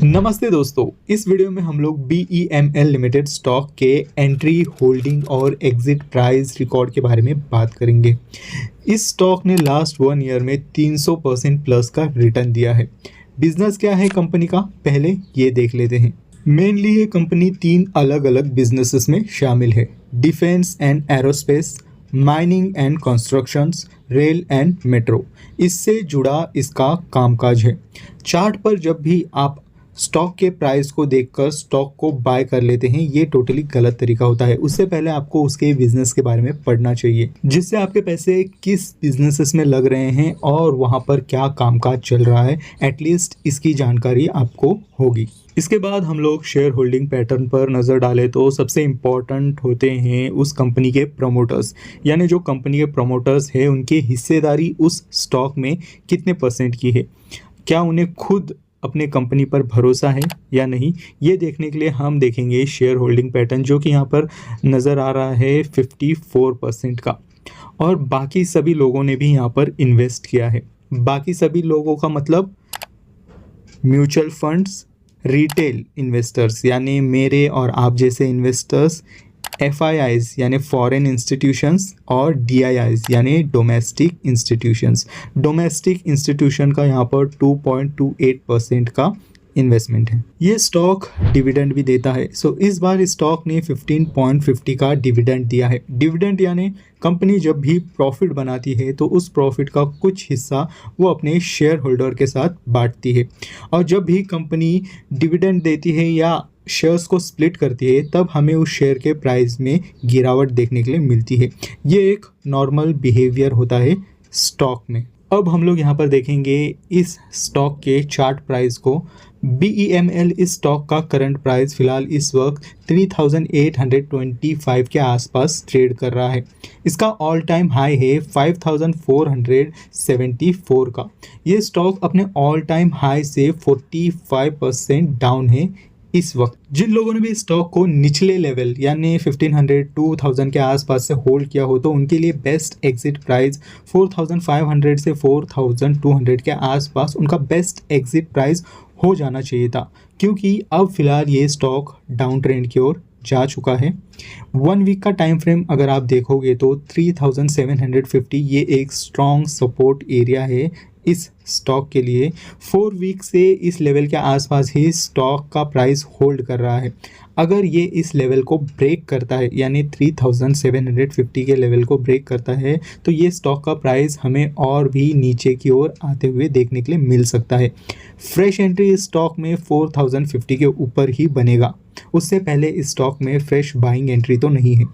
नमस्ते दोस्तों, इस वीडियो में हम लोग BEML लिमिटेड स्टॉक के एंट्री, होल्डिंग और एग्जिट प्राइस रिकॉर्ड के बारे में बात करेंगे। इस स्टॉक ने लास्ट 1 ईयर में 300% प्लस का रिटर्न दिया है। बिजनेस क्या है कंपनी का, पहले ये देख लेते हैं। मेनली ये कंपनी 3 अलग अलग बिजनेसेस में शामिल है: defence and aerospace, mining and constructions, rail and metro. इससे जुड़ा इसका कामकाज है। चार्ट पर जब भी आप स्टॉक के प्राइस को देखकर स्टॉक को बाय कर लेते हैं, ये टोटली गलत तरीका होता है। उससे पहले आपको उसके बिजनेस के बारे में पढ़ना चाहिए, जिससे आपके पैसे किस बिजनेसेस में लग रहे हैं और वहाँ पर क्या कामकाज चल रहा है, एटलीस्ट इसकी जानकारी आपको होगी। इसके बाद हम लोग शेयर होल्डिंग पैटर्न पर नज़र डालें तो सबसे इम्पॉर्टेंट होते हैं उस कंपनी के प्रमोटर्स, यानी जो कंपनी के प्रमोटर्स है उनकी हिस्सेदारी उस स्टॉक में कितने % की है, क्या उन्हें खुद अपने कंपनी पर भरोसा है या नहीं। ये देखने के लिए हम देखेंगे शेयर होल्डिंग पैटर्न, जो कि यहाँ पर नज़र आ रहा है 54% का, और बाकी सभी लोगों ने भी यहाँ पर इन्वेस्ट किया है। बाकी सभी लोगों का मतलब म्यूचुअल फंड्स, रिटेल इन्वेस्टर्स यानी मेरे और आप जैसे इन्वेस्टर्स, FIIs यानी फॉरेन इंस्टीट्यूशंस, और DIIs यानी डोमेस्टिक इंस्टीट्यूशंस। डोमेस्टिक इंस्टीट्यूशन का यहाँ पर 2.28% का इन्वेस्टमेंट है। ये स्टॉक डिविडेंड भी देता है। सो इस बार स्टॉक ने 15.50 का डिविडेंड दिया है। डिविडेंड यानी कंपनी जब भी प्रॉफिट बनाती है तो उस प्रॉफिट का कुछ हिस्सा वो अपने शेयर होल्डर के साथ बांटती है, और जब भी कंपनी डिविडेंड देती है या शेयर्स को स्प्लिट करती है तब हमें उस शेयर के प्राइस में गिरावट देखने के लिए मिलती है। ये एक नॉर्मल बिहेवियर होता है स्टॉक में। अब हम लोग यहाँ पर देखेंगे इस स्टॉक के चार्ट प्राइस को। BEML इस स्टॉक का करंट प्राइस फिलहाल इस वक्त 3825 के आसपास ट्रेड कर रहा है। इसका ऑल टाइम हाई है 5474 का। ये स्टॉक अपने ऑल टाइम हाई से 45% डाउन है इस वक्त। जिन लोगों ने भी स्टॉक को निचले लेवल यानी 1500-2000 के आसपास से होल्ड किया हो तो उनके लिए बेस्ट एग्जिट प्राइस 4500 से 4200 के आसपास उनका बेस्ट एग्जिट प्राइस हो जाना चाहिए था, क्योंकि अब फिलहाल ये स्टॉक डाउन ट्रेंड की ओर जा चुका है। 1 वीक का टाइम फ्रेम अगर आप देखोगे तो 3750 ये एक स्ट्रॉन्ग सपोर्ट एरिया है इस स्टॉक के लिए। 4 वीक से इस लेवल के आसपास ही स्टॉक का प्राइस होल्ड कर रहा है। अगर ये इस लेवल को ब्रेक करता है यानी 3750 के लेवल को ब्रेक करता है तो ये स्टॉक का प्राइस हमें और भी नीचे की ओर आते हुए देखने के लिए मिल सकता है। फ्रेश एंट्री इस स्टॉक में 4050 के ऊपर ही बनेगा, उससे पहले इस स्टॉक में फ्रेश बाइंग एंट्री तो नहीं है।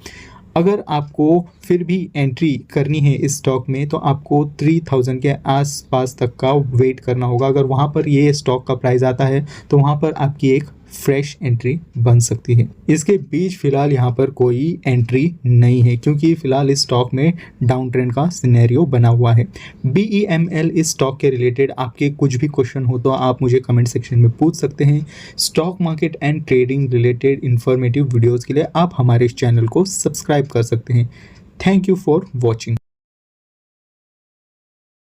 अगर आपको फिर भी एंट्री करनी है इस स्टॉक में तो आपको 3000 के आसपास तक का वेट करना होगा। अगर वहाँ पर ये स्टॉक का प्राइस आता है तो वहाँ पर आपकी एक फ्रेश एंट्री बन सकती है। इसके बीच फिलहाल यहाँ पर कोई एंट्री नहीं है, क्योंकि फिलहाल इस स्टॉक में डाउन ट्रेंड का सिनेरियो बना हुआ है। BEML इस स्टॉक के रिलेटेड आपके कुछ भी क्वेश्चन हो तो आप मुझे कमेंट सेक्शन में पूछ सकते हैं। Stock market and trading related informative videos के लिए आप हमारे इस चैनल को सब्सक्राइब कर सकते हैं। Thank you for watching.